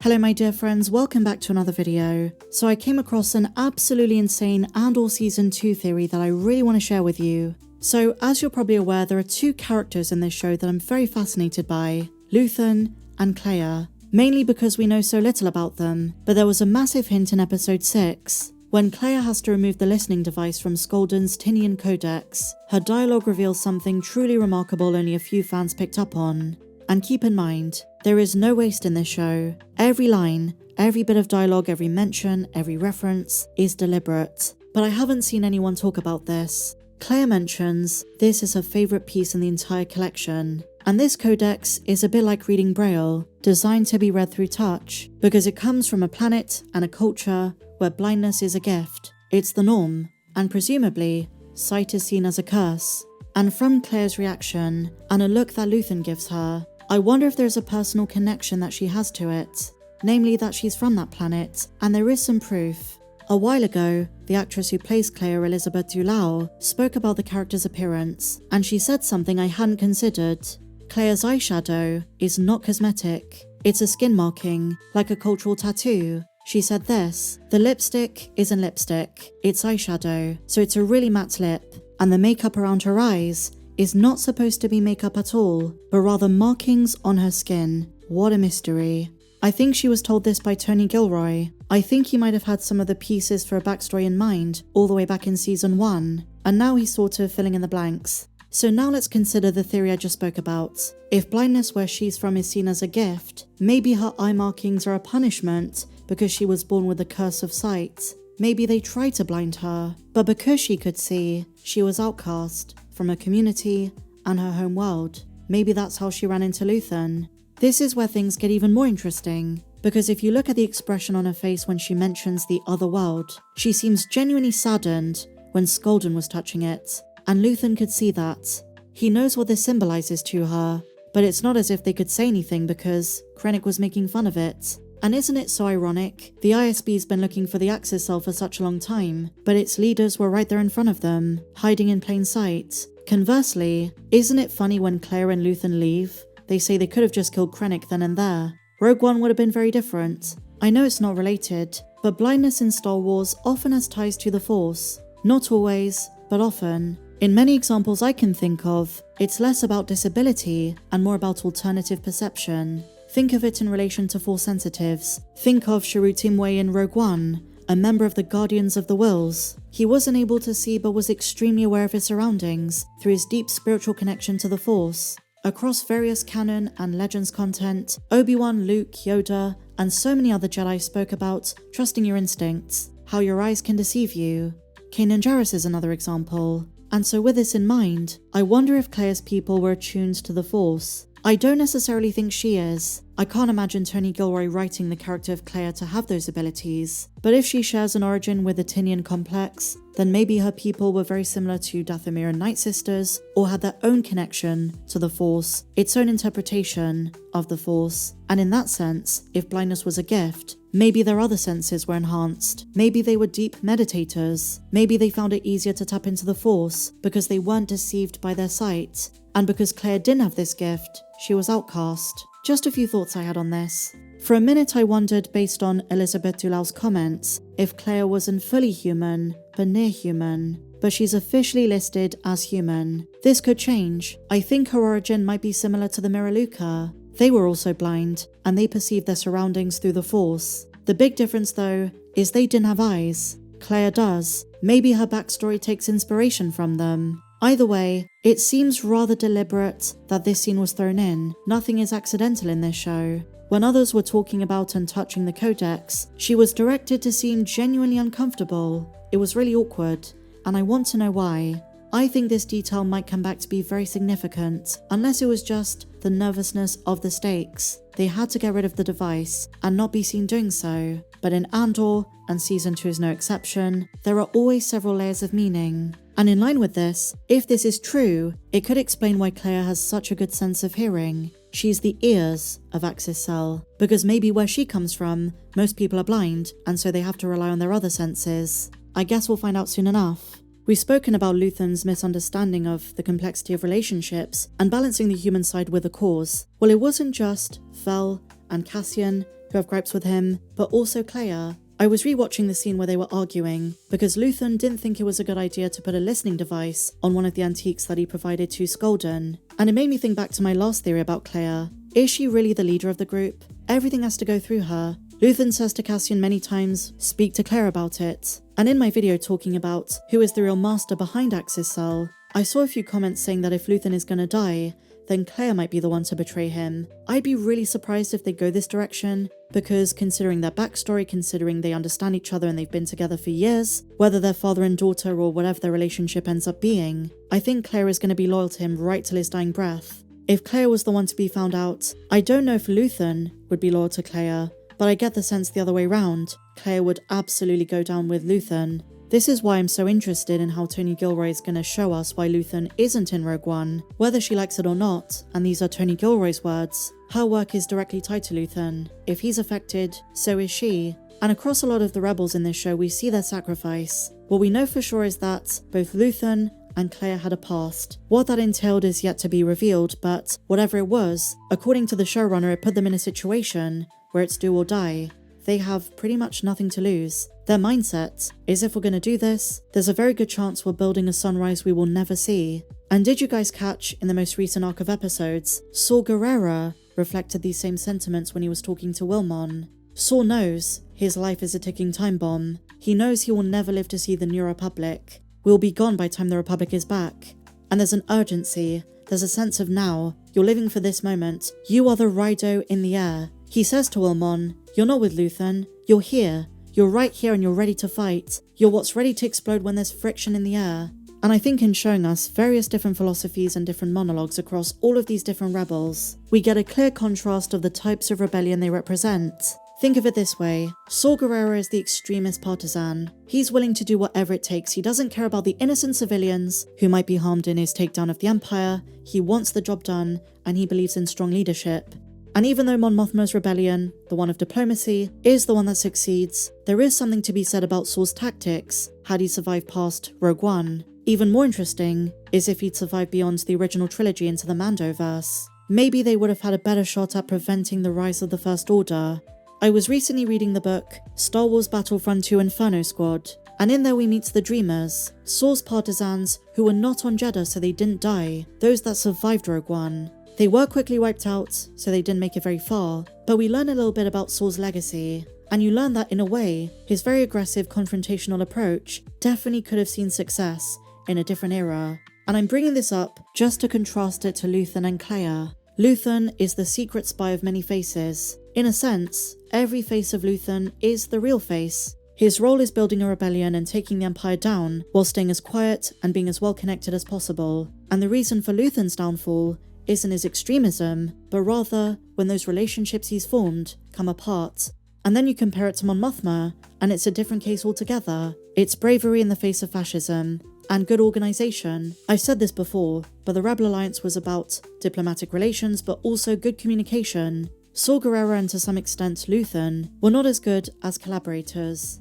Hello my dear friends, welcome back to another video. So I came across an absolutely insane Andor Season 2 theory that I really want to share with you. So as you're probably aware, there are two characters in this show that I'm very fascinated by, Luthen and Kleya, mainly because we know so little about them, but there was a massive hint in episode 6. When Kleya has to remove the listening device from Skolden's Tinian codex, her dialogue reveals something truly remarkable only a few fans picked up on. And keep in mind, there is no waste in this show. Every line, every bit of dialogue, every mention, every reference is deliberate. But I haven't seen anyone talk about this. Kleya mentions this is her favourite piece in the entire collection. And this codex is a bit like reading Braille, designed to be read through touch, because it comes from a planet and a culture where blindness is a gift. It's the norm, and presumably, sight is seen as a curse. And from Kleya's reaction, and a look that Luthen gives her, I wonder if there's a personal connection that she has to it, namely that she's from that planet, and there is some proof. A while ago, the actress who plays Kleya, Elizabeth Dulao, spoke about the character's appearance, and she said something I hadn't considered. Kleya's eyeshadow is not cosmetic, it's a skin marking, like a cultural tattoo. She said this, the lipstick isn't lipstick, it's eyeshadow, so it's a really matte lip, and the makeup around her eyes is not supposed to be makeup at all, but rather markings on her skin. What a mystery. I think she was told this by Tony Gilroy. I think he might have had some of the pieces for a backstory in mind all the way back in season 1, and now he's sort of filling in the blanks. So now let's consider the theory I just spoke about. If blindness where she's from is seen as a gift, maybe her eye markings are a punishment because she was born with a curse of sight. Maybe they tried to blind her, but because she could see, she was outcast from her community and her home world. Maybe that's how she ran into Luthen. This is where things get even more interesting, because if you look at the expression on her face when she mentions the other world, she seems genuinely saddened when Skolden was touching it, and Luthen could see that. He knows what this symbolizes to her, but it's not as if they could say anything because Krennic was making fun of it. And isn't it so ironic? The ISB's been looking for the Axis cell for such a long time, but its leaders were right there in front of them, hiding in plain sight. Conversely, isn't it funny when Kleya and Luthen leave? They say they could have just killed Krennic then and there. Rogue One would have been very different. I know it's not related, but blindness in Star Wars often has ties to the Force. Not always, but often. In many examples I can think of, it's less about disability and more about alternative perception. Think of it in relation to Force sensitives. Think of Chirrut Îmwe in Rogue One, a member of the Guardians of the Wills. He wasn't able to see but was extremely aware of his surroundings through his deep spiritual connection to the Force. Across various canon and Legends content, Obi-Wan, Luke, Yoda, and so many other Jedi spoke about trusting your instincts, how your eyes can deceive you. Kanan Jarrus is another example. And so with this in mind, I wonder if Kleya's people were attuned to the Force. I don't necessarily think she is. I can't imagine Tony Gilroy writing the character of Kleya to have those abilities. But if she shares an origin with the Tinian complex, then maybe her people were very similar to Dathomir and Night Sisters, or had their own connection to the Force, its own interpretation of the Force. And in that sense, if blindness was a gift, maybe their other senses were enhanced. Maybe they were deep meditators. Maybe they found it easier to tap into the Force because they weren't deceived by their sight. And because Kleya didn't have this gift, she was outcast. Just a few thoughts I had on this. For a minute I wondered, based on Elizabeth Dulao's comments, if Kleya wasn't fully human, but near human. But she's officially listed as human. This could change. I think her origin might be similar to the Miraluka. They were also blind, and they perceived their surroundings through the Force. The big difference though, is they didn't have eyes. Kleya does. Maybe her backstory takes inspiration from them. Either way, it seems rather deliberate that this scene was thrown in. Nothing is accidental in this show. When others were talking about and touching the codex, she was directed to seem genuinely uncomfortable. It was really awkward, and I want to know why. I think this detail might come back to be very significant, unless it was just the nervousness of the stakes. They had to get rid of the device and not be seen doing so. But in Andor, and season 2 is no exception, there are always several layers of meaning. And in line with this, if this is true, it could explain why Kleya has such a good sense of hearing. She's the ears of Axis Cell, because maybe where she comes from, most people are blind, and so they have to rely on their other senses. I guess we'll find out soon enough. We've spoken about Luthen's misunderstanding of the complexity of relationships and balancing the human side with the cause. Well, it wasn't just Fel and Cassian who have gripes with him, but also Kleya. I was rewatching the scene where they were arguing because Luthen didn't think it was a good idea to put a listening device on one of the antiques that he provided to Skolden, and it made me think back to my last theory about Kleya. Is she really the leader of the group? Everything has to go through her. Luthen says to Cassian many times, speak to Kleya about it. And in my video talking about who is the real master behind Axis Cell, I saw a few comments saying that if Luthen is gonna die, then Kleya might be the one to betray him. I'd be really surprised if they go this direction, because considering their backstory, considering they understand each other and they've been together for years, whether they're father and daughter or whatever their relationship ends up being, I think Kleya is going to be loyal to him right till his dying breath. If Kleya was the one to be found out, I don't know if Luthen would be loyal to Kleya, but I get the sense the other way round. Kleya would absolutely go down with Luthen. This is why I'm so interested in how Tony Gilroy is going to show us why Luthen isn't in Rogue One, whether she likes it or not, and these are Tony Gilroy's words. Her work is directly tied to Luthen. If he's affected, so is she. And across a lot of the rebels in this show, we see their sacrifice. What we know for sure is that both Luthen and Kleya had a past. What that entailed is yet to be revealed, but whatever it was, according to the showrunner, it put them in a situation where it's do or die. They have pretty much nothing to lose. Their mindset is, if we're going to do this, there's a very good chance we're building a sunrise we will never see. And did you guys catch, in the most recent arc of episodes, Saw Gerrera reflected these same sentiments when he was talking to Wilmon. Saw knows his life is a ticking time bomb. He knows he will never live to see the New Republic. We'll be gone by the time the Republic is back. And there's an urgency, there's a sense of now. You're living for this moment. You are the Raido in the air. He says to Wilmon, you're not with Luthen, you're here. You're right here and you're ready to fight. You're what's ready to explode when there's friction in the air. And I think in showing us various different philosophies and different monologues across all of these different rebels, we get a clear contrast of the types of rebellion they represent. Think of it this way, Saw Gerrera is the extremist partisan. He's willing to do whatever it takes. He doesn't care about the innocent civilians who might be harmed in his takedown of the Empire. He wants the job done, and he believes in strong leadership. And even though Mon Mothma's rebellion, the one of diplomacy, is the one that succeeds, there is something to be said about Saw's tactics had he survived past Rogue One. Even more interesting is if he'd survived beyond the original trilogy into the Mandoverse. Maybe they would have had a better shot at preventing the rise of the First Order. I was recently reading the book Star Wars Battlefront II Inferno Squad, and in there we meet the Dreamers, Saw's partisans who were not on Jeddah so they didn't die, those that survived Rogue One. They were quickly wiped out, so they didn't make it very far, but we learn a little bit about Saw's legacy, and you learn that in a way, his very aggressive confrontational approach definitely could have seen success in a different era. And I'm bringing this up just to contrast it to Luthen and Kleya. Luthen is the secret spy of many faces. In a sense, every face of Luthen is the real face. His role is building a rebellion and taking the Empire down, while staying as quiet and being as well connected as possible. And the reason for Luthen's downfall isn't his extremism, but rather when those relationships he's formed come apart. And then you compare it to Mon Mothma, and it's a different case altogether. It's bravery in the face of fascism, and good organisation. I've said this before, but the Rebel Alliance was about diplomatic relations, but also good communication. Saw Gerrera and to some extent Luthen were not as good as collaborators.